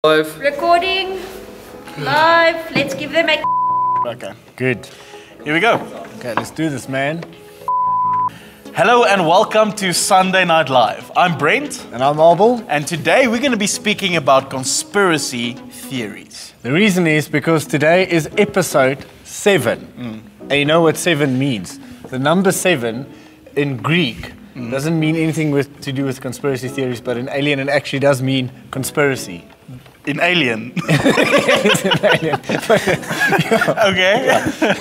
Live. Recording. Live. Let's give them a... Okay, Good. here we go. Okay, let's do this, man. Hello and welcome to Sunday Night Live. I'm Brent, And I'm Abel. and today we're going to be speaking about conspiracy theories. The reason is because today is episode 7. And you know what 7 means? The number 7 in Greek doesn't mean anything to do with conspiracy theories, but in Alien it actually does mean conspiracy. In Alien. It's an alien. Okay.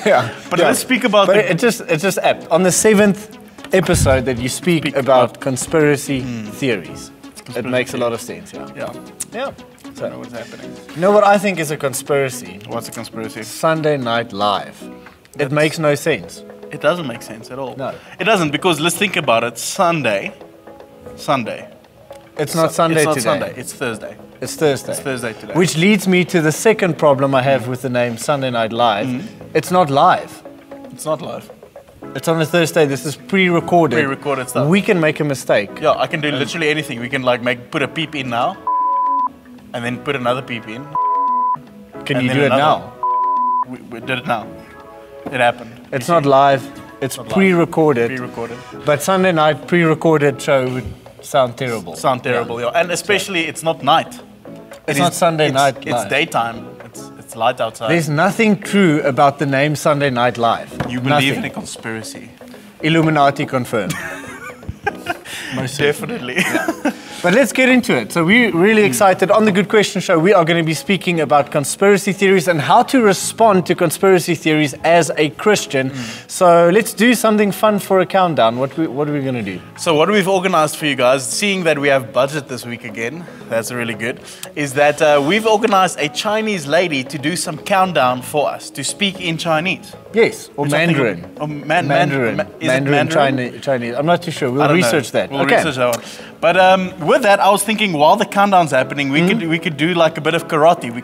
Yeah. But let's speak about But it's just apt. On the 7th episode that you speak about conspiracy theories. It makes a lot of sense, yeah. Yeah, Yeah. I know what's happening. You know what I think is a conspiracy? What's a conspiracy? Sunday Night Live. It makes no sense. It doesn't make sense at all. No. It doesn't, because let's think about it. Sunday. It's not Sunday It's not today. Sunday, it's Thursday. It's Thursday. It's Thursday today. Which leads me to the second problem I have with the name Sunday Night Live. It's not live. It's not live. It's on a Thursday. This is pre-recorded. Pre-recorded stuff. We can make a mistake. Yeah, I can do literally anything. We can like put a peep in now, and then put another peep in. Can And you then do it another. now? We did it now. It happened. It's not live. It's not live. pre-recorded. Pre-recorded. But Sunday night pre-recorded show would sound terrible. Sound terrible, yeah. And especially it's not night. It's not Sunday night It's live. daytime. It's light outside. There's nothing true about the name Sunday Night Live. You believe in Nothing. a conspiracy. Illuminati confirmed. Most Definitely. But let's get into it. So we're really excited. On the Good Question Show, we are going to be speaking about conspiracy theories and how to respond to conspiracy theories as a Christian. So let's do something fun for a countdown. What are we going to do? So what we've organized for you guys, seeing that we have budget this week again, that's really good, is that we've organized a Chinese lady to do some countdown for us, to speak in Chinese. Yes, or Which I think Mandarin. would- or Mandarin. Is it Mandarin? Chinese. I'm not too sure. I We'll don't research know. that. We'll okay. research that one. But with that, I was thinking while the countdown's happening, we could do like a bit of karate. We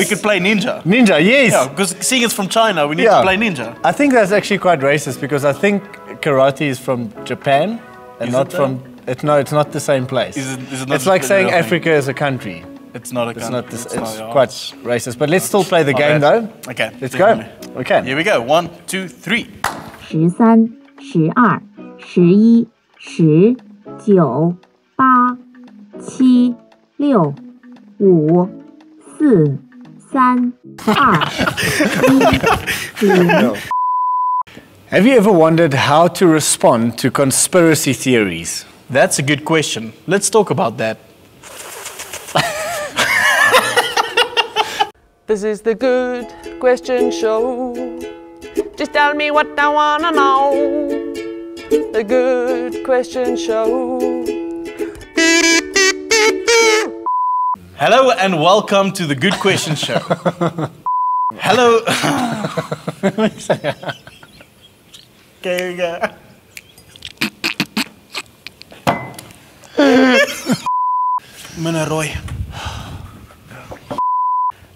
could play ninja. Ninja, yes. Yeah, because seeing it's from China, we need Yeah. to play ninja. I think that's actually quite racist because I think karate is from Japan and Is not it though? from. It's not the same place. Is it not it's like the saying real thing? Africa is a country. It's not a It's country. not this. It's not, yeah, quite it's- racist. But let's still play the not game, bad. though. Okay, Let's definitely. go. Okay. Here we go. 1, 2, 3. 13、12、11、10、9、8、7、6、5、4、3、2、1、0。 Have you ever wondered how to respond to conspiracy theories? That's a good question. Let's talk about that. This is the Good Question Show. Just tell me what I wanna know. The Good Question Show. Hello and welcome to the Good Question Show. Hello. Okay, here we go. Meneer Roy.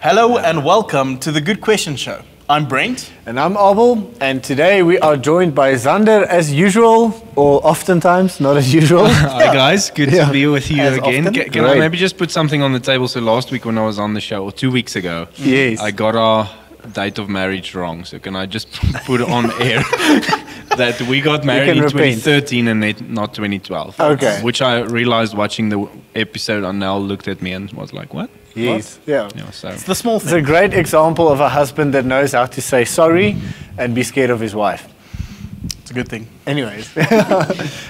Hello and welcome to the Good Question Show. I'm Brent. And I'm Abel, and today we are joined by Zander as usual, or oftentimes, not as usual. Hi guys, good to be with you As again. often. Can I Great. maybe just put something on the table? So last week when I was on the show, or 2 weeks ago, Yes. I got our date of marriage wrong. So can I just put it on air that we got married in repent. 2013 and not 2012? Okay. Which I realized watching the episode, and Nell looked at me and was like, "What?" Yes. Yeah. Yeah, so It's the small It's a thing. great example of a husband that knows how to say sorry and be scared of his wife. It's a good thing. Anyways,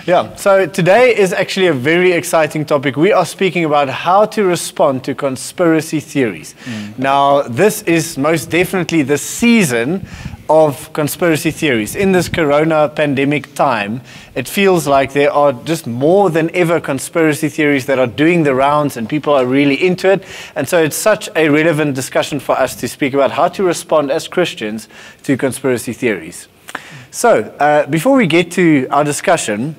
yeah. So today is actually a very exciting topic. We are speaking about how to respond to conspiracy theories. Now, this is most definitely the season of conspiracy theories. In this corona pandemic time, it feels like there are just more than ever conspiracy theories that are doing the rounds and people are really into it. And so it's such a relevant discussion for us to speak about how to respond as Christians to conspiracy theories. So, before we get to our discussion,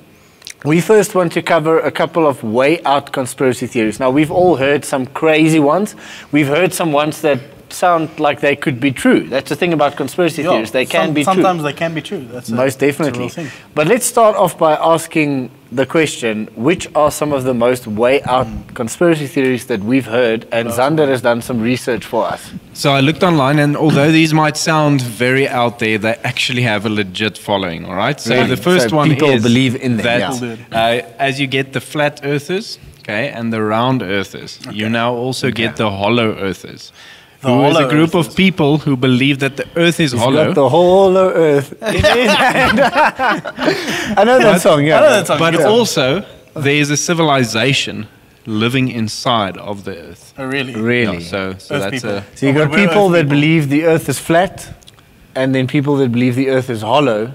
we first want to cover a couple of way out conspiracy theories. Now, we've all heard some crazy ones. We've heard some ones that sound like they could be true. That's the thing about conspiracy theories. They can be true. Sometimes they can be true. That's Most that's a definitely. real thing. But let's start off by asking the question, which are some of the most way out conspiracy theories that we've heard? And Xander has done some research for us. So I looked online, and although these might sound very out there, they actually have a legit following, all right? So Really? the first So one people is believe in them, that as you get the flat earthers, okay, and the round earthers, you now also get the hollow earthers. Who is a group of people who believe that the earth is hollow. Got the hollow earth in his hand. I know that song, yeah. I know that song. But also, there is a civilization living inside of the earth. Oh, really? Really? Yeah, so Earth that's people. a... So you got We're people Earth that people. believe the earth is flat, and then people that believe the earth is hollow,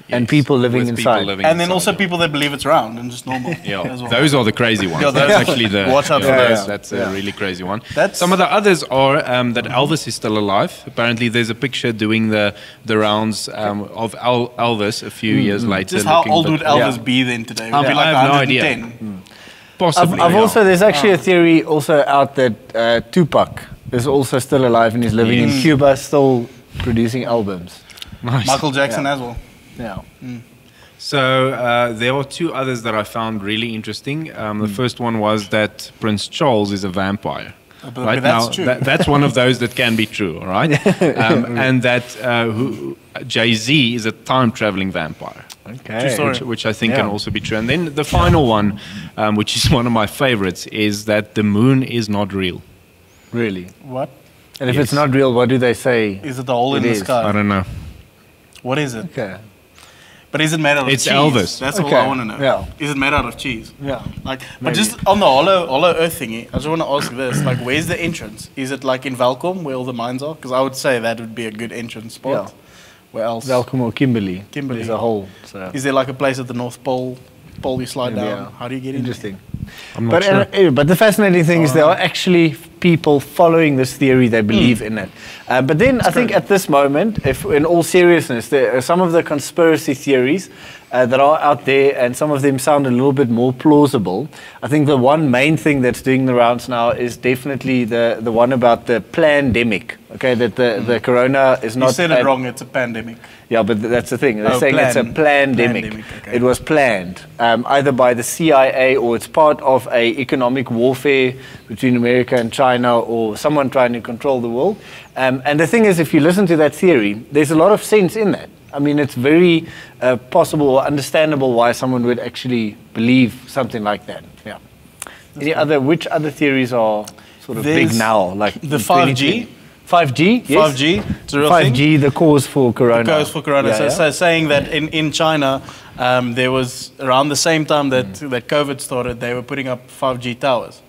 and Yes, people living with inside. people living And then inside, also yeah. people that believe it's round and just normal. Yeah, as well. those are the crazy ones. Yeah, those That's are- actually the... Watch out for those. That's a really crazy one. That's- Some of the others are that Elvis is still alive. Apparently, there's a picture doing the rounds of Elvis a few years later. Just how looking old bit- would Elvis be then today? Would I be like have no 110. idea. Possibly. I've yeah. also, there's actually a theory also out that Tupac is also still alive and he's living in Cuba, still producing albums. Nice. Michael Jackson as well. Yeah. So there are two others that I found really interesting. The first one was that Prince Charles is a vampire. But that's true. That's one of those that can be true, all right? And that Jay-Z is a time-traveling vampire. Okay. story. Which I think Yeah. can also be true. And then the final one, which is one of my favorites, is that the moon is not real. Really? What? And if Yes. it's not real, what do they say? Is it the hole in It the is. sky? I don't know. What is it? Okay. But is it made out of It's cheese? Elvis. That's all Okay. I want to know. Yeah. Is it made out of cheese? Yeah. Like, Maybe. but just on the hollow earth thingy, I just want to ask this: like, where's the entrance? Is it like in Welkom where all the mines are? Because I would say that would be a good entrance spot. Yeah. Where else? Welcome or Kimberley. Kimberley. There's a hole. So. Is there like a place at the North Pole? You slide Maybe, down. yeah. How do you get in? Interesting. I'm not But, sure. but the fascinating thing is there are actually people following this theory, they believe in it. But then I think at this moment, if in all seriousness, there are some of the conspiracy theories that are out there, and some of them sound a little bit more plausible. I think the one main thing that's doing the rounds now is definitely the one about the plandemic. Okay, that the corona is not. You said it wrong. It's a pandemic. Yeah, but that's the thing. They're Oh, saying it's a plandemic. Plandemic, okay. It was planned, either by the CIA or it's part of a economic warfare between America and China or someone trying to control the world. And the thing is, if you listen to that theory, there's a lot of sense in that. I mean, it's very possible or understandable why someone would actually believe something like that. Yeah. Which other theories are sort of big There's now? Like the 2020? 5G. 5G? Yes. 5G. It's a real thing. 5G, the cause for corona. Goes for corona. Yeah, so, yeah. so saying that in China, there was around the same time that COVID started, they were putting up 5G towers.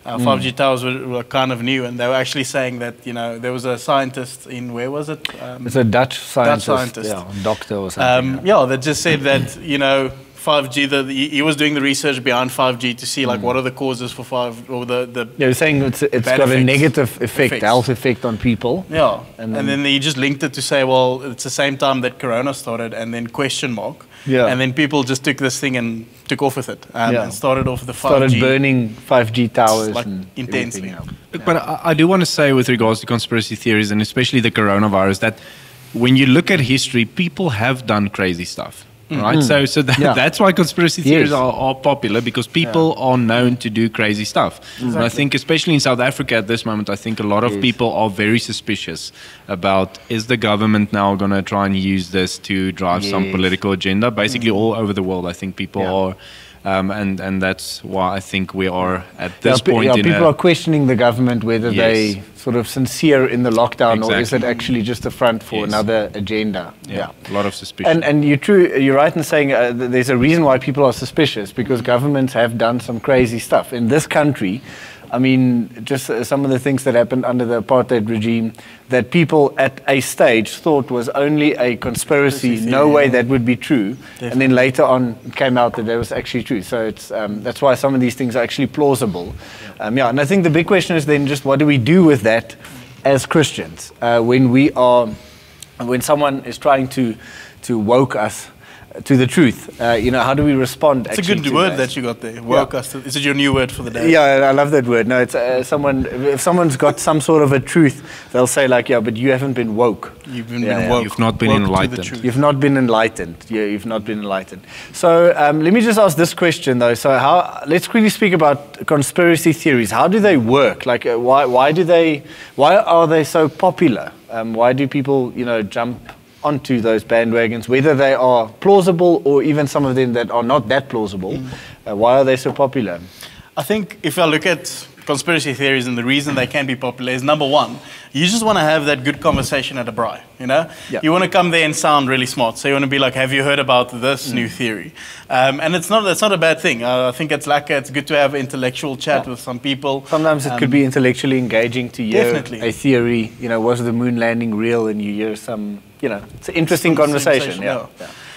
5G towers were kind of new, and they were actually saying that there was a scientist in where was it? It's a Dutch scientist, scientist. yeah, doctor or something. That just said that 5G. He was doing the research behind 5G to see like what are the causes for You're saying it's bad got a effects. negative effect, Effects. health effect on people. Yeah, And and then- then he just linked it to say, well, it's the same time that Corona started, and then question mark. Yeah. And then people just took this thing and took off with it, and started off the 5G. Started burning 5G towers like and intensely. everything else. Look, but I do want to say with regards to conspiracy theories, and especially the coronavirus, that when you look at history, people have done crazy stuff. Right, so Yeah. that's why conspiracy theories Yes. are popular, because people are known to do crazy stuff. And I think, especially in South Africa at this moment, I think a lot of people are very suspicious about, is the government now going to try and use this to drive some Yes. political agenda? Basically, all over the world, I think people are, and that's why I think we are at this point in people a... are questioning the government whether Yes. they sort of sincere in the lockdown or is it Exactly. actually just a front for Yes. another agenda. Yeah, a lot of suspicion. And you're right in saying there's a reason why people are suspicious, because governments have done some crazy stuff. In this country, I mean, just some of the things that happened under the apartheid regime that people at a stage thought was only a conspiracy, no way that would be true. And then later on it came out that was actually true. So it's that's why some of these things are actually plausible. And I think the big question is then just what do we do with that as Christians when someone is trying to woke us, to the truth? How do we respond? It's a good word that you got there. Woke us. Is it your new word for the day? Yeah, I love that word. No, it's if someone's got some sort of a truth, they'll say like, yeah, but you haven't been woke. You've been woke. You've not been enlightened. You've not been enlightened. Yeah, you've not been enlightened. So let me just ask this question though. So let's quickly speak about conspiracy theories. How do they work? Like, why are they so popular? Why do people, jump onto those bandwagons, whether they are plausible or even some of them that are not that plausible? Why are they so popular? I think if I look at conspiracy theories and the reason they can be popular is, number one, you just want to have that good conversation at a braai, Yeah. You want to come there and sound really smart. So you want to be like, have you heard about this new theory? And that's not a bad thing. I think it's good to have an intellectual chat with some people. Sometimes it could be intellectually engaging to hear definitely a theory. Was the moon landing real? And you hear some, it's an interesting conversation. Yeah.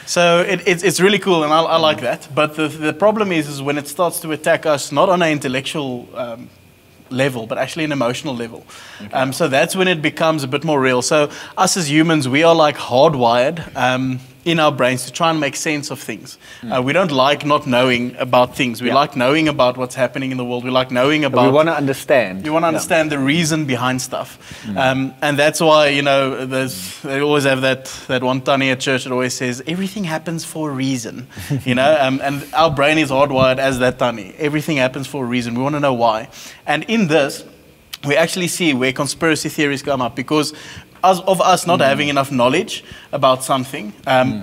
So it's really cool, and I like that. But the problem is when it starts to attack us, not on an intellectual level, but actually an emotional level. Okay. So that's when it becomes a bit more real. So us as humans, we are like hardwired in our brains to try and make sense of things. We don't like not knowing about things. We like knowing about what's happening in the world. We like knowing about... We want to understand. You want to understand the reason behind stuff. And that's why, they always have that one tannie at church that always says, everything happens for a reason. And our brain is hardwired as that tannie. Everything happens for a reason. We want to know why. And in this, we actually see where conspiracy theories come up, because of us not having enough knowledge about something,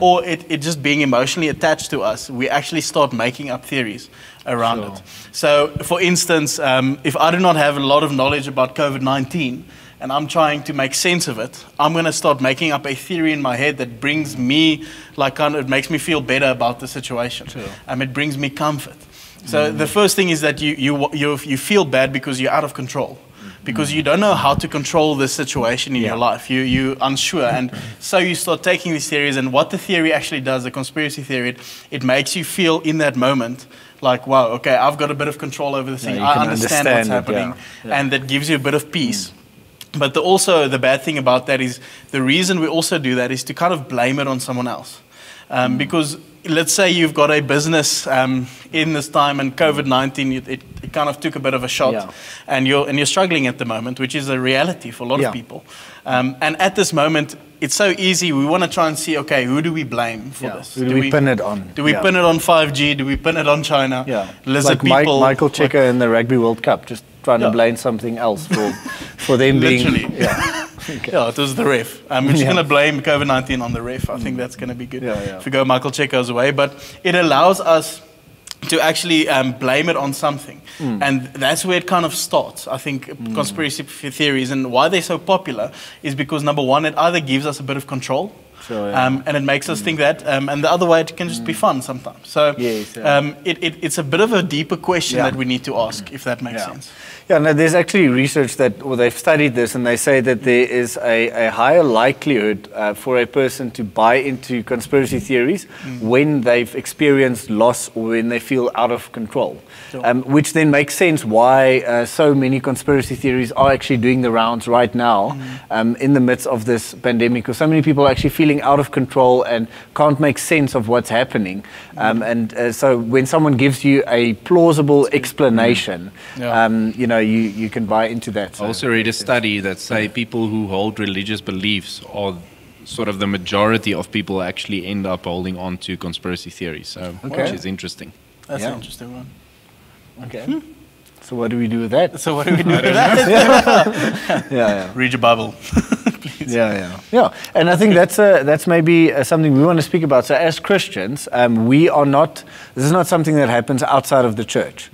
or it just being emotionally attached to us, we actually start making up theories around it. So, for instance, if I do not have a lot of knowledge about COVID-19, and I'm trying to make sense of it, I'm going to start making up a theory in my head that brings me, it makes me feel better about the situation. It brings me comfort. So the first thing is that you feel bad because you're out of control. Because you don't know how to control the situation in your life. You're unsure. And so you start taking these theories, and what the theory actually does, the conspiracy theory, it makes you feel in that moment like, wow, okay, I've got a bit of control over this thing. I understand what's happening. And that gives you a bit of peace. But also the bad thing about that is the reason we also do that is to kind of blame it on someone else. Because let's say you've got a business in this time, and COVID-19 it kind of took a bit of a shot, and you're struggling at the moment, which is a reality for a lot of people. And at this moment, it's so easy. We want to try and see, okay, who do we blame for this? Who do we pin it on? Do we pin it on 5G? Do we pin it on China? Lizard people. Michael Checker in the Rugby World Cup, just trying to blame something else for them being... Yeah, it was the ref. We're just going to blame COVID-19 on the ref. I think that's going to be good if we go Michael Checker's way. But it allows us to actually blame it on something. And that's where it kind of starts, I think, conspiracy theories. And why they're so popular is because, number one, it either gives us a bit of control, and it makes us think that, and the other way, it can just be fun sometimes. So it's a bit of a deeper question that we need to ask, if that makes sense. Yeah, no, there's actually research they've studied this, and they say that there is a higher likelihood for a person to buy into conspiracy theories when they've experienced loss or when they feel out of control. Which then makes sense why so many conspiracy theories are actually doing the rounds right now in the midst of this pandemic, because so many people are actually feeling out of control and can't make sense of what's happening. So when someone gives you a plausible explanation, you can buy into that. I also read a study that say people who hold religious beliefs are sort of the majority of people actually end up holding on to conspiracy theories, which is interesting. That's an interesting one. Okay. So what do we do with that? Read your Bible. Yeah. And I think that's maybe something we want to speak about. So as Christians, this is not something that happens outside of the church.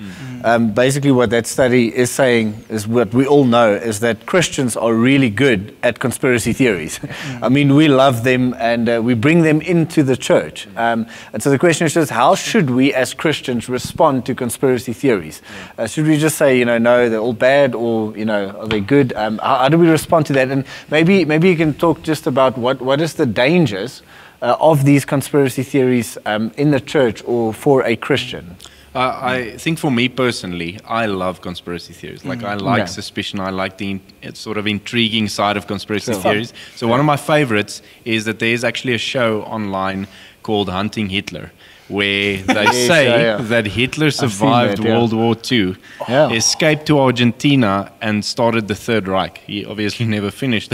Basically what that study is saying is what we all know is that Christians are really good at conspiracy theories. I mean, we love them and we bring them into the church. And so the question is just, how should we as Christians respond to conspiracy theories? Should we just say, no, they're all bad, or, are they good? How do we respond to that? And maybe you can talk just about what is the dangers of these conspiracy theories in the church or for a Christian. I think for me personally, I love conspiracy theories. Like I like suspicion. I like the sort of intriguing side of conspiracy theories. So one of my favorites is that there's actually a show online called Hunting Hitler, where they say that Hitler survived World War II, escaped to Argentina, and started the Third Reich. He obviously never finished.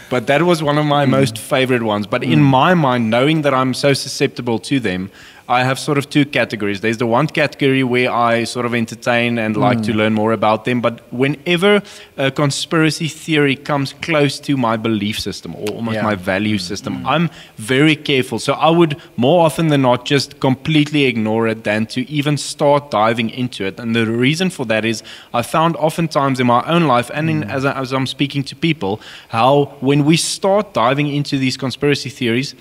But that was one of my most favorite ones. But in my mind, knowing that I'm so susceptible to them, I have sort of two categories. There's the one category where I sort of entertain and like to learn more about them. But whenever a conspiracy theory comes close to my belief system or almost my value system, I'm very careful. So I would more often than not just completely ignore it than to even start diving into it. And the reason for that is I found oftentimes in my own life and as I'm speaking to people, how when we start diving into these conspiracy theories,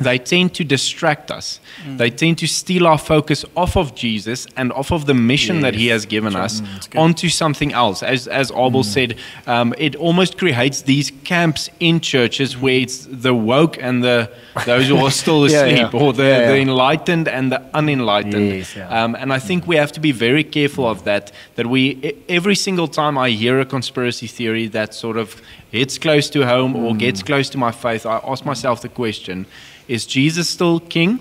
they tend to distract us. They tend to steal our focus off of Jesus and off of the mission that he has given us onto something else. As Abel said, it almost creates these camps in churches where it's the woke and those who are still asleep, or the enlightened and the unenlightened. And I think we have to be very careful of that we, every single time I hear a conspiracy theory that sort of hits close to home or gets close to my faith, I ask myself the question, is Jesus still king?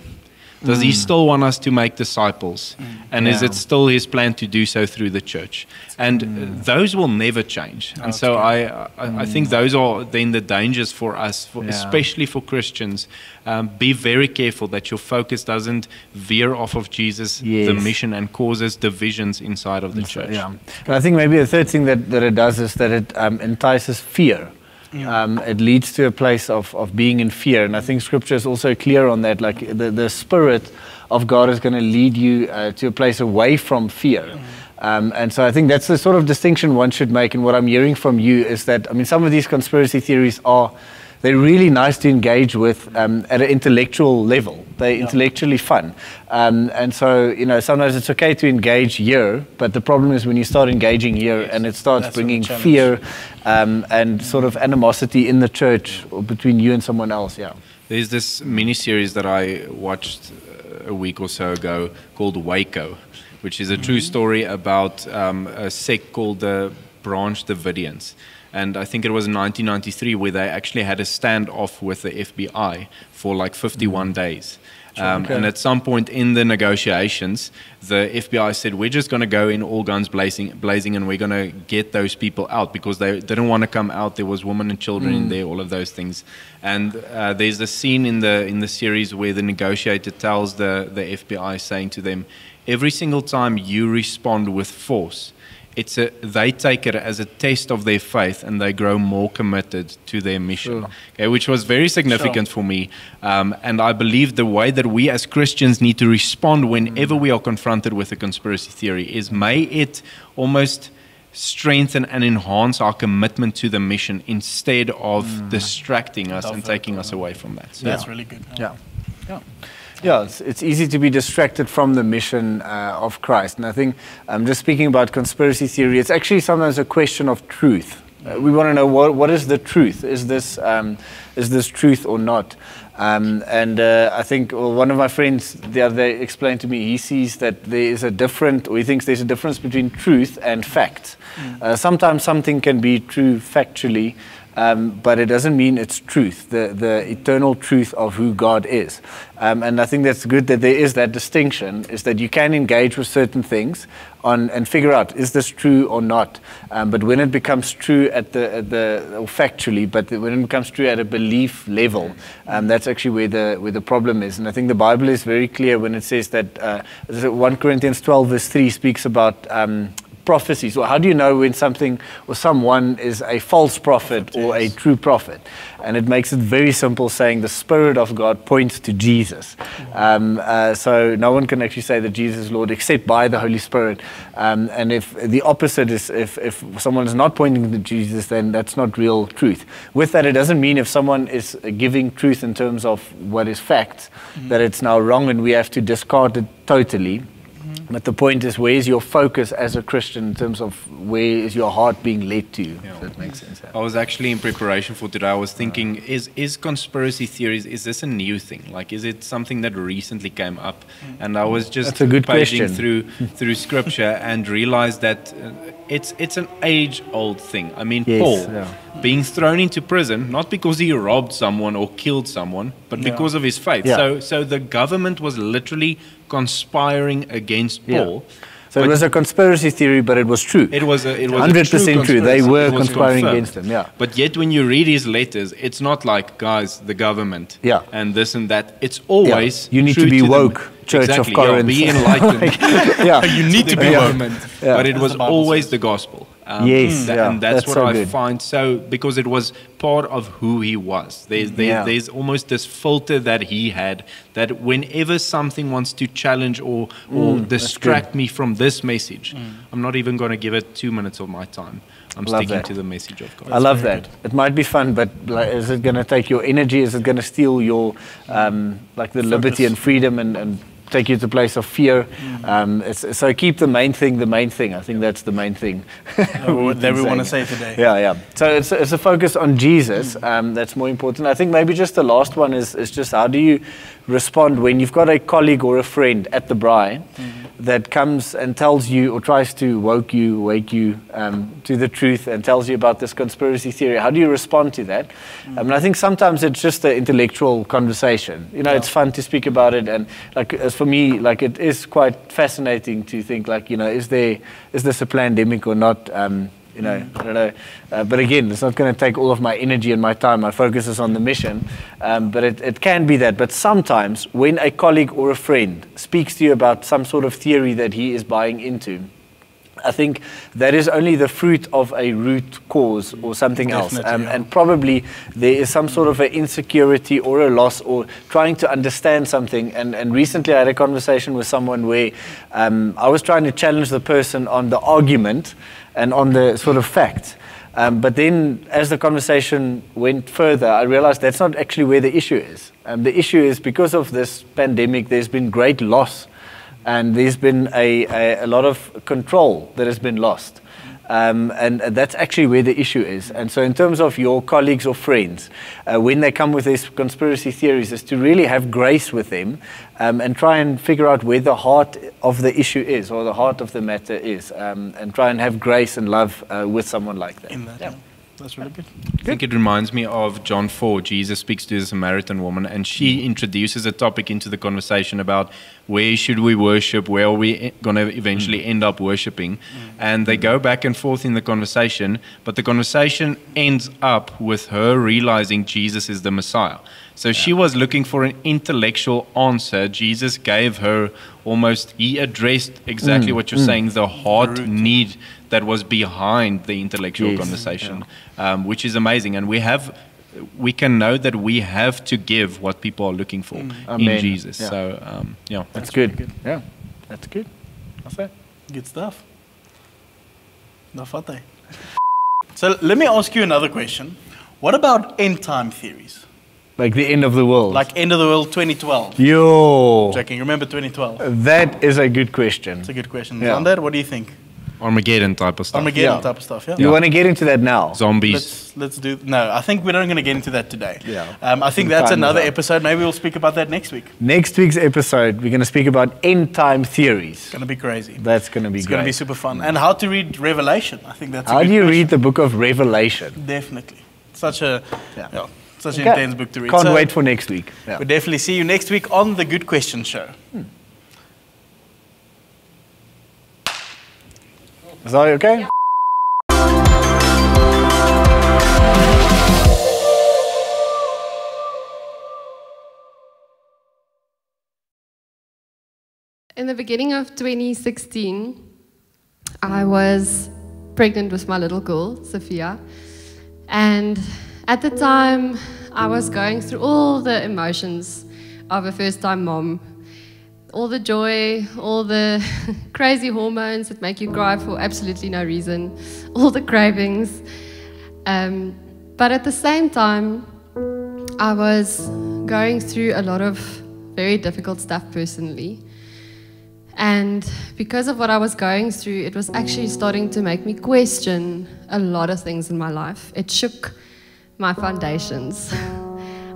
Does he still want us to make disciples? And is it still his plan to do so through the church? And those will never change. And so I think those are then the dangers for us, especially for Christians. Be very careful that your focus doesn't veer off of Jesus, the mission, and causes divisions inside of the church. And I think maybe the third thing that it does is that it entices fear. It leads to a place of being in fear. And I think Scripture is also clear on that. Like the Spirit of God is going to lead you to a place away from fear. And so I think that's the sort of distinction one should make. And what I'm hearing from you is that, I mean, some of these conspiracy theories they're really nice to engage with at an intellectual level. They're intellectually fun. And so, sometimes it's okay to engage here, but the problem is when you start engaging here and it starts bringing fear and sort of animosity in the church or between you and someone else. There's this mini-series that I watched a week or so ago called Waco, which is a true story about a sect called the Branch Davidians. And I think it was in 1993 where they actually had a standoff with the FBI for like 51 days. And at some point in the negotiations, the FBI said, we're just going to go in all guns blazing and we're going to get those people out because they didn't want to come out. There was women and children in there, all of those things. And there's a scene in the series where the negotiator tells the FBI, saying to them, every single time you respond with force, they take it as a test of their faith and they grow more committed to their mission, which was very significant for me. And I believe the way that we as Christians need to respond whenever we are confronted with a conspiracy theory is may it almost strengthen and enhance our commitment to the mission instead of distracting us and taking us away from that. So, that's really good. Yeah, it's easy to be distracted from the mission of Christ. And I think, just speaking about conspiracy theory, it's actually sometimes a question of truth. We want to know what is the truth? Is this truth or not? And I think one of my friends the other day explained to me, he sees that there is he thinks there's a difference between truth and fact. Sometimes something can be true factually, but it doesn't mean it's truth, the eternal truth of who God is. And I think that's good that there is that distinction, is that you can engage with certain things and figure out, is this true or not? But when it becomes true or factually, but when it becomes true at a belief level, that's actually where the problem is. And I think the Bible is very clear when it says that 1 Corinthians 12 verse 3 speaks about prophecies. Well, how do you know when something or someone is a false prophet or a true prophet? And it makes it very simple, saying the Spirit of God points to Jesus. So no one can actually say that Jesus is Lord except by the Holy Spirit. And if the opposite is, if someone is not pointing to Jesus, then that's not real truth. With that, it doesn't mean if someone is giving truth in terms of what is fact, that it's now wrong and we have to discard it totally. But the point is, where is your focus as a Christian in terms of where is your heart being led to? If that makes sense. I was actually in preparation for today. I was thinking, is conspiracy theories, is this a new thing? Like, is it something that recently came up? And I was just That's a good paging question. through scripture and realized that it's an age-old thing. I mean, Yes, Paul yeah. being thrown into prison, not because he robbed someone or killed someone, but because of his faith. Yeah. So the government was literally conspiring against Paul. So it was a conspiracy theory, but it was true. It was 100% true. They conspiracy. were It was conspiring confirmed. against him. Yeah. But yet, when you read his letters, it's not like, guys, the government, Yeah. and this and that. It's always You need true to be the- woke, Church of exactly, Corinth. Yeah, be enlightened. Yeah. You need to be the woke. government. Yeah. But it As was the Bible always says. the gospel. Yes, yeah, and that's that's what so I good. find so, because it was part of who he was. There's almost this filter that he had, that whenever something wants to challenge or distract me from this message, I'm not even going to give it 2 minutes of my time. I'm Love sticking that. to the message of God. I love that. It might be fun, but like, is it going to take your energy? Is it going to steal your, like the liberty and freedom and take you to a place of fear? So keep the main thing the main thing. I think that's the main thing. That we want to say today. Yeah. So it's a focus on Jesus. That's more important. I think maybe just the last one is just how do you respond when you've got a colleague or a friend at the braai that comes and tells you or tries to wake you to the truth and tells you about this conspiracy theory. How do you respond to that? I think sometimes it's just an intellectual conversation. It's fun to speak about it, and like as for me, like it is quite fascinating to think like, is this a plandemic or not? I don't know. But again, it's not going to take all of my energy and my time. My focus is on the mission. But it can be that. But sometimes when a colleague or a friend speaks to you about some sort of theory that he is buying into, I think that is only the fruit of a root cause or something else. And probably there is some sort of an insecurity or a loss or trying to understand something. And recently I had a conversation with someone where I was trying to challenge the person on the argument and on the sort of fact. But then as the conversation went further, I realized that's not actually where the issue is. The issue is because of this pandemic, there's been great loss. And there's been a lot of control that has been lost. And that's actually where the issue is. And so in terms of your colleagues or friends, when they come with these conspiracy theories, is to really have grace with them and try and figure out where the heart of the issue is or the heart of the matter is, and try and have grace and love with someone like that. In that, yeah. That's really good. I think it reminds me of John 4. Jesus speaks to the Samaritan woman, and she introduces a topic into the conversation about where should we worship, where are we going to eventually end up worshiping. And they go back and forth in the conversation, but the conversation ends up with her realizing Jesus is the Messiah. So she was looking for an intellectual answer. Jesus gave her almost, he addressed exactly what you're saying, the heart need that was behind the intellectual conversation, which is amazing. And we can know that we have to give what people are looking for in Jesus. Yeah. So, That's good. Yeah, that's good. That's it. Good stuff. So let me ask you another question. What about end time theories? Like the end of the world. Like end of the world 2012? Yo, Checking. Remember 2012? that is a good question. It's a good question. Yeah. Sander, what do you think? Armageddon type of stuff. Armageddon Yeah. type of stuff, yeah? You want to get into that now? Zombies. Let's do. No, I think we're not going to get into that today. Yeah. I think We'll that's time another this out. episode. Maybe we'll speak about that next week. Next week's episode, we're going to speak about end time theories. It's going to be crazy. That's going to be It's great. going to be super fun. And how to read Revelation. I think that's a How good do you question. read the book of Revelation? Definitely. Such a such an Okay. intense book to read. Can't So wait for next week. Yeah. We'll definitely see you next week on the Good Question Show. Is that okay? In the beginning of 2016, I was pregnant with my little girl, Sophia. And at the time, I was going through all the emotions of a first-time mom. All the joy, all the crazy hormones that make you cry for absolutely no reason, all the cravings. But at the same time, I was going through a lot of very difficult stuff personally. And because of what I was going through, it was actually starting to make me question a lot of things in my life. It shook my foundations.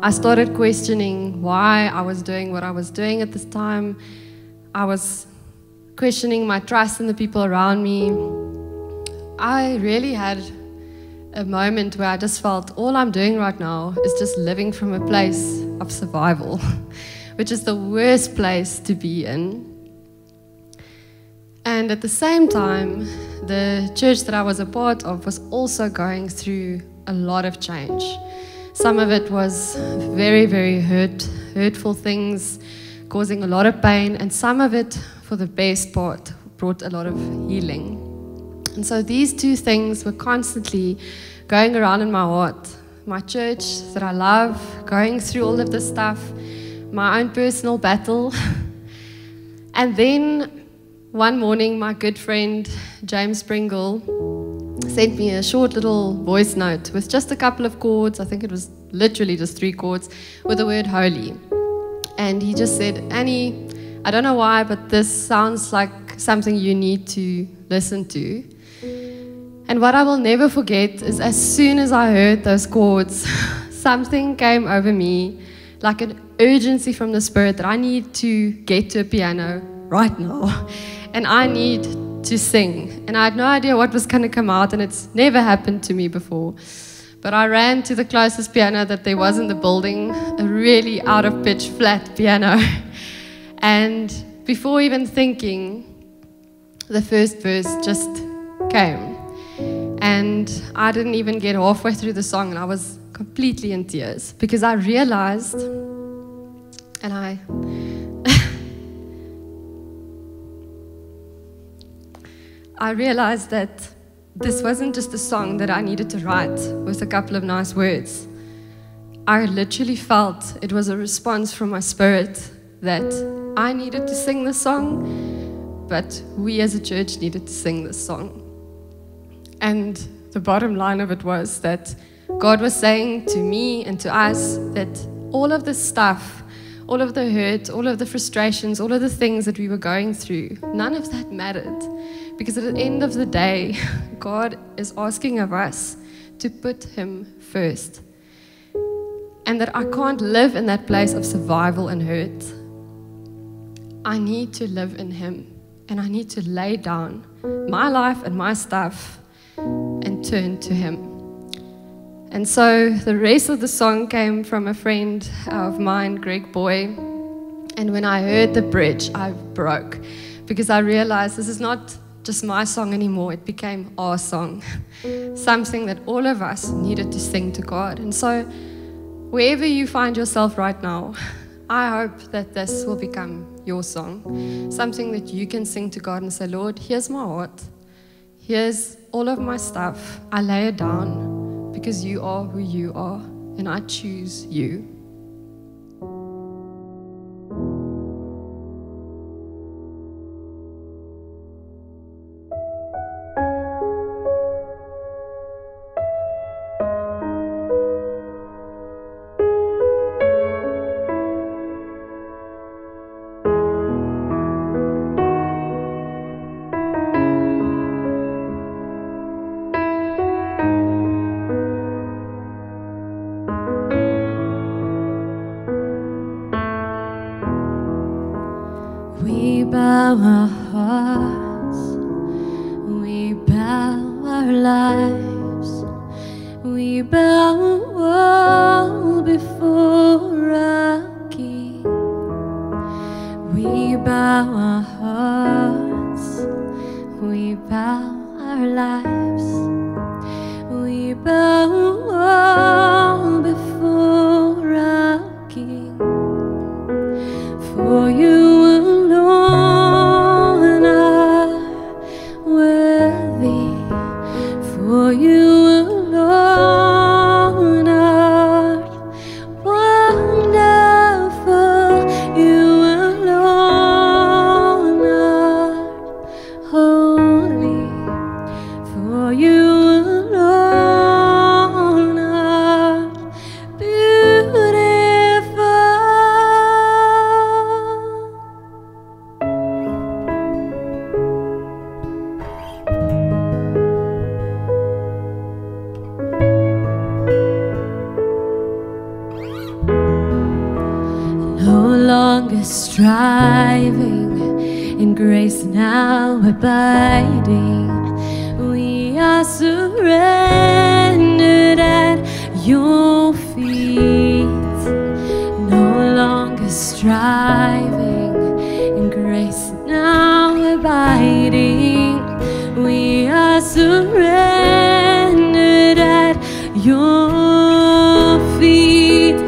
I started questioning why I was doing what I was doing at this time. I was questioning my trust in the people around me. I really had a moment where I just felt all I'm doing right now is just living from a place of survival, which is the worst place to be in. And at the same time, the church that I was a part of was also going through a lot of change. Some of it was very, very hurtful things, causing a lot of pain, and some of it, for the best part, brought a lot of healing. And so these two things were constantly going around in my heart. My church that I love, going through all of this stuff, my own personal battle. And then one morning, my good friend, James Pringle, sent me a short little voice note with just a couple of chords. I think it was literally just 3 chords with the word holy. And he just said, Annie, I don't know why, but this sounds like something you need to listen to. And what I will never forget is as soon as I heard those chords, something came over me like an urgency from the Spirit that I need to get to a piano right now. And I need to sing. And I had no idea what was going to come out, and it's never happened to me before. But I ran to the closest piano that there was in the building, a really out-of-pitch flat piano. And before even thinking, the first verse just came. And I didn't even get halfway through the song, and I was completely in tears because I realized, and I realized that this wasn't just a song that I needed to write with a couple of nice words. I literally felt it was a response from my spirit that I needed to sing this song, but we as a church needed to sing this song. And the bottom line of it was that God was saying to me and to us that all of this stuff, all of the hurt, all of the frustrations, all of the things that we were going through, none of that mattered. Because at the end of the day, God is asking of us to put Him first. And that I can't live in that place of survival and hurt. I need to live in Him. And I need to lay down my life and my stuff and turn to Him. And so the rest of the song came from a friend of mine, Greg Boy. And when I heard the bridge, I broke. Because I realized this is not just my song anymore. It became our song. Something that all of us needed to sing to God. And so wherever you find yourself right now, I hope that this will become your song. Something that you can sing to God and say, Lord, here's my heart. Here's all of my stuff. I lay it down because you are who you are, and I choose you. We bow our hearts, we bow our lives, we bow all before our King. We bow our hearts, we bow our lives, we bow all before our King. For you alone are worthy, for you alone are wonderful, you alone are holy, for you alone are beautiful. striving, in grace now abiding. We are surrendered at your feet, no longer striving, in grace now abiding. We are surrendered at your feet,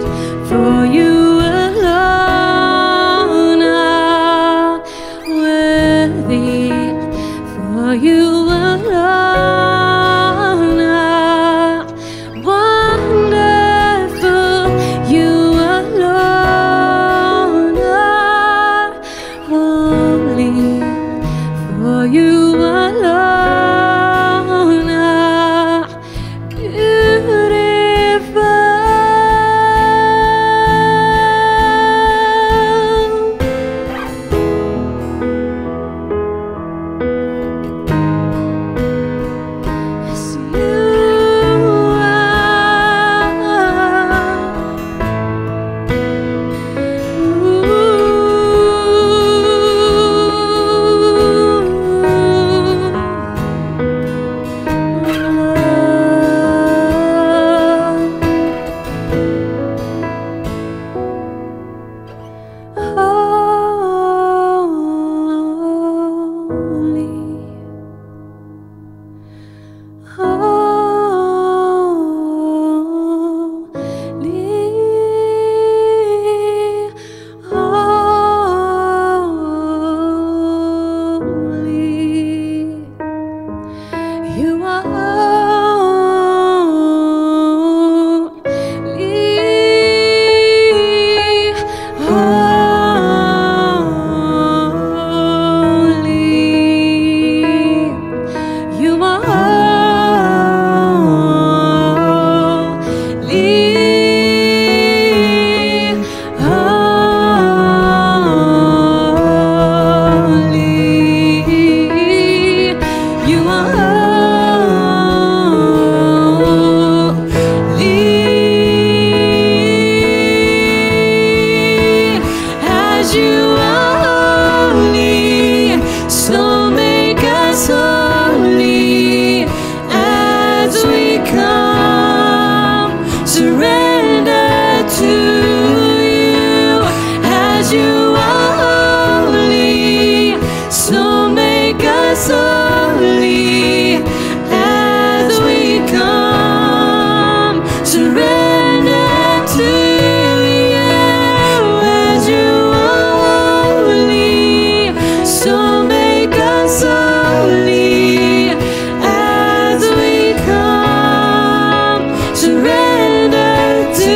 for you alone are worthy, for you alone are wonderful, you alone are holy, for you alone are beautiful. Yes, you You are holy. You are holy. You as you are holy, so make us holy as we come, surrender to you. As you are holy, so make us holy as we come, surrender to you. As you are holy, so make us holy as we come, surrender to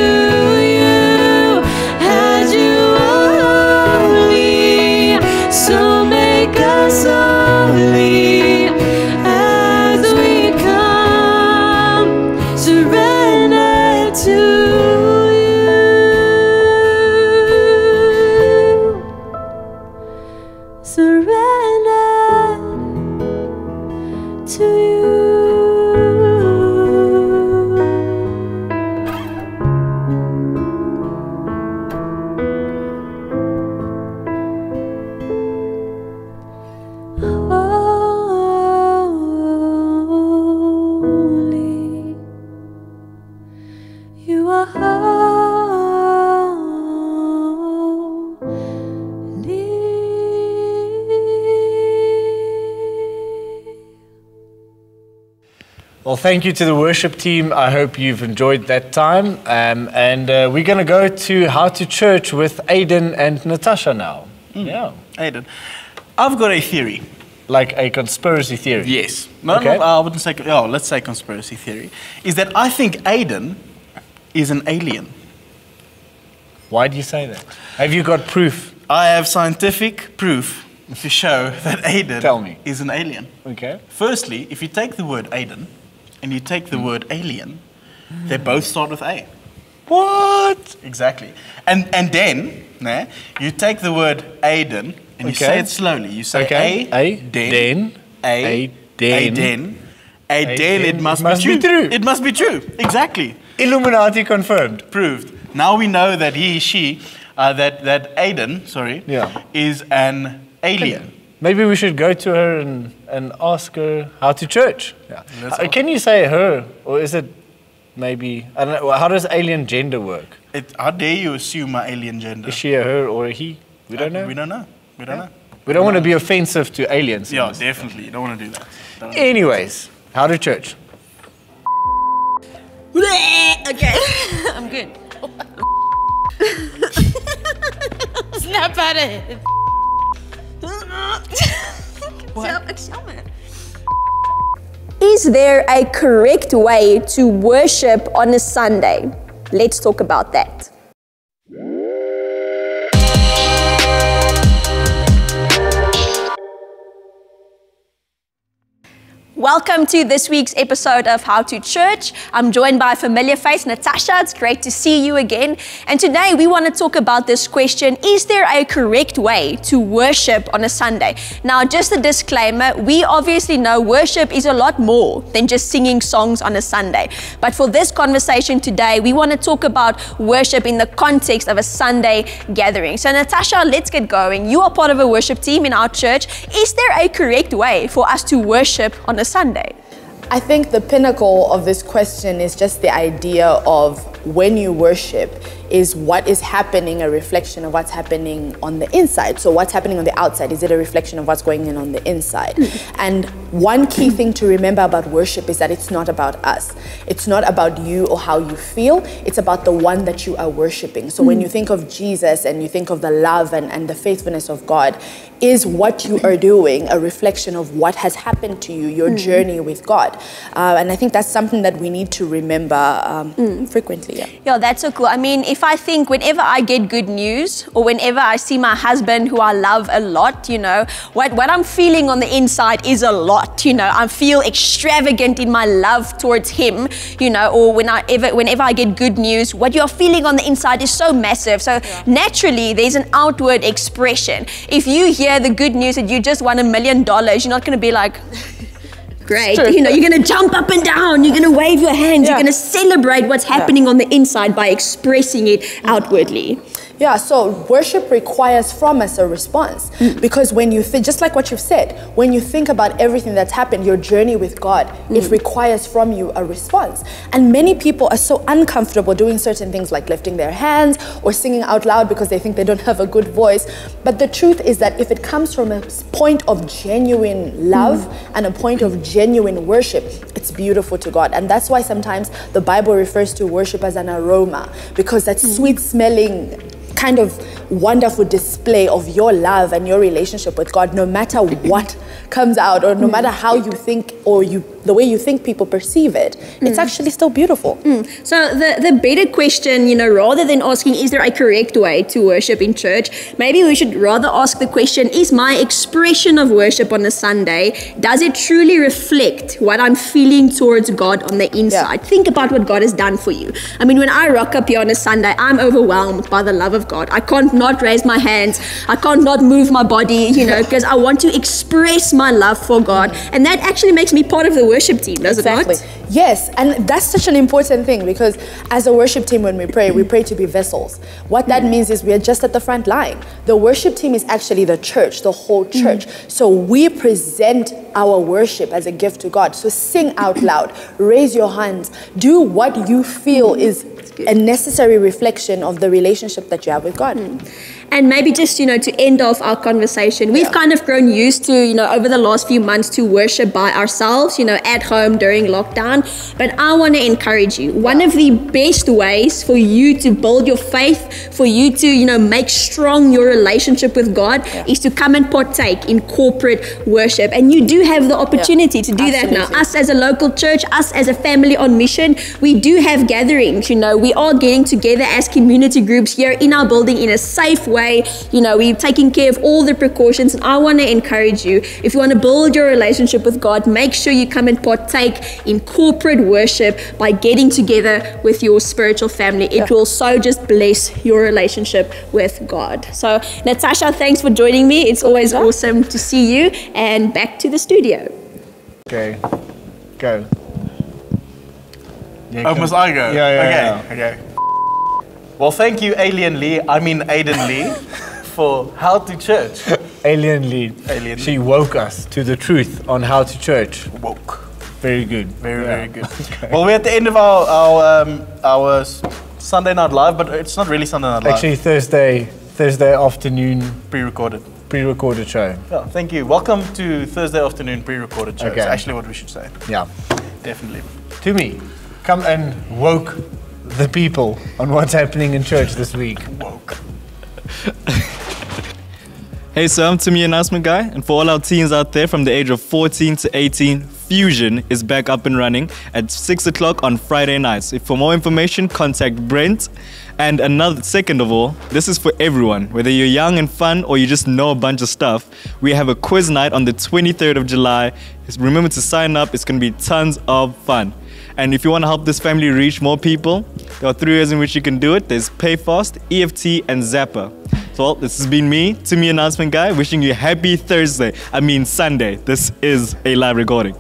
you. As you are holy, so make us holy as we come, surrender to you. Surrender to you. Holy, you are holy. Well, thank you to the worship team. I hope you've enjoyed that time. And we're going to go to How to Church with Aidan and Natasha now. Yeah. Aidan, I've got a theory. Like a conspiracy theory. Yes. No, Okay. no, I wouldn't say, let's say conspiracy theory. Is that I think Aidan is an alien. Why do you say that? Have you got proof? I have scientific proof to show that Aidan Tell me. is an alien. Okay. Firstly, if you take the word Aidan and you take the word alien, they both start with A. What? Exactly. And then, you take the word Aidan and you say it slowly. You say Aidan. Aidan. It must be true. It must be true. Exactly. Illuminati confirmed. Proved. Now we know that he, she that Aiden, is an alien. Maybe we should go to her and ask her how to church. Yeah. Can you say her, or is it maybe, I don't know, how does alien gender work? How dare you assume my alien gender? Is she a her or a he? We don't know. We don't know. We don't know. We don't want to be offensive to aliens. Yeah, definitely. You don't want to do that. Anyways, how to church? Okay, I'm good. Snap at it. Is there a correct way to worship on a Sunday? Let's talk about that. Welcome to this week's episode of How to Church. I'm joined by a familiar face, Natasha. It's great to see you again. And today we want to talk about this question: is there a correct way to worship on a Sunday? Now, just a disclaimer, we obviously know worship is a lot more than just singing songs on a Sunday. But for this conversation today, we want to talk about worship in the context of a Sunday gathering. So Natasha, let's get going. You are part of a worship team in our church. Is there a correct way for us to worship on a Sunday? I think the pinnacle of this question is just the idea of when you worship, is what is happening a reflection of what's happening on the inside? So what's happening on the outside, is it a reflection of what's going on the inside? And one key thing to remember about worship is that it's not about us. It's not about you or how you feel. It's about the one that you are worshiping. So when you think of Jesus and you think of the love and the faithfulness of God, is what you are doing a reflection of what has happened to you, your journey with God? And I think that's something that we need to remember frequently. Yeah, that's so cool. I mean, if I think whenever I get good news or whenever I see my husband who I love a lot, you know, what I'm feeling on the inside is a lot, you know. I feel extravagant in my love towards him, you know, or whenever I get good news, what you're feeling on the inside is so massive. So naturally, there's an outward expression. If you hear the good news that you just won $1 million, you're not going to be like, great, you know, you're going to jump up and down, you're going to wave your hands, you're going to celebrate what's happening on the inside by expressing it outwardly. Yeah, so worship requires from us a response, because when you think, just like what you've said, when you think about everything that's happened, your journey with God, it requires from you a response. And many people are so uncomfortable doing certain things like lifting their hands or singing out loud because they think they don't have a good voice. But the truth is that if it comes from a point of genuine love and a point of genuine worship, it's beautiful to God. And that's why sometimes the Bible refers to worship as an aroma, because that sweet smelling kind of wonderful display of your love and your relationship with God, no matter what comes out or no matter how you think or the way you think people perceive it, it's actually still beautiful. So the better question, you know, rather than asking, is there a correct way to worship in church, maybe we should rather ask the question, is my expression of worship on a Sunday, does it truly reflect what I'm feeling towards God on the inside? Think about what God has done for you. I mean, when I rock up here on a Sunday, I'm overwhelmed by the love of God. I can't not raise my hands. I can't not move my body, you know, because I want to express my love for God. And that actually makes me part of the worship team, does it not? Yes, and that's such an important thing, because as a worship team, when we pray to be vessels. What that means is we are just at the front line. The worship team is actually the church, the whole church. So we present our worship as a gift to God. So sing out loud, raise your hands, do what you feel is a necessary reflection of the relationship that you have with God. And maybe just, you know, to end off our conversation, we've kind of grown used to, you know, over the last few months to worship by ourselves, you know, at home during lockdown. But I want to encourage you. One of the best ways for you to build your faith, for you to, you know, make strong your relationship with God is to come and partake in corporate worship. And you do have the opportunity to do that now. Us as a local church, us as a family on mission, we do have gatherings, you know, we are getting together as community groups here in our building in a safe way. You know, we're taking care of all the precautions, and I want to encourage you, if you want to build your relationship with God, make sure you come and partake in corporate worship by getting together with your spiritual family. It will so just bless your relationship with God. So Natasha, thanks for joining me. It's always awesome to see you, and back to the studio. Okay, go. Oh, must I go? Yeah. Okay. Well, thank you, Aiden Lee, for how to church. Alien Lee. Alien She Lee. woke us to the truth on how to church. Woke. Very good. Very good. Okay. Well, we're at the end of our Sunday Night Live, but it's not really Sunday Night Live. Actually, Thursday afternoon pre-recorded show. Yeah, thank you. Welcome to Thursday afternoon pre-recorded show. Okay. It's actually what we should say. Yeah. Definitely. To me, come and woke the people on what's happening in church this week. Woke. Hey, so I'm Timmy, announcement guy, and for all our teens out there from the age of 14 to 18, Fusion is back up and running at 6 o'clock on Friday nights. If for more information, contact Brent. And another, second of all, this is for everyone. Whether you're young and fun or you just know a bunch of stuff, we have a quiz night on the 23rd of July. Remember to sign up. It's going to be tons of fun. And if you want to help this family reach more people, there are 3 ways in which you can do it. There's PayFast, EFT, and Zapper. So, well, this has been me, Timmy, announcement guy, wishing you a happy Sunday. This is a live recording.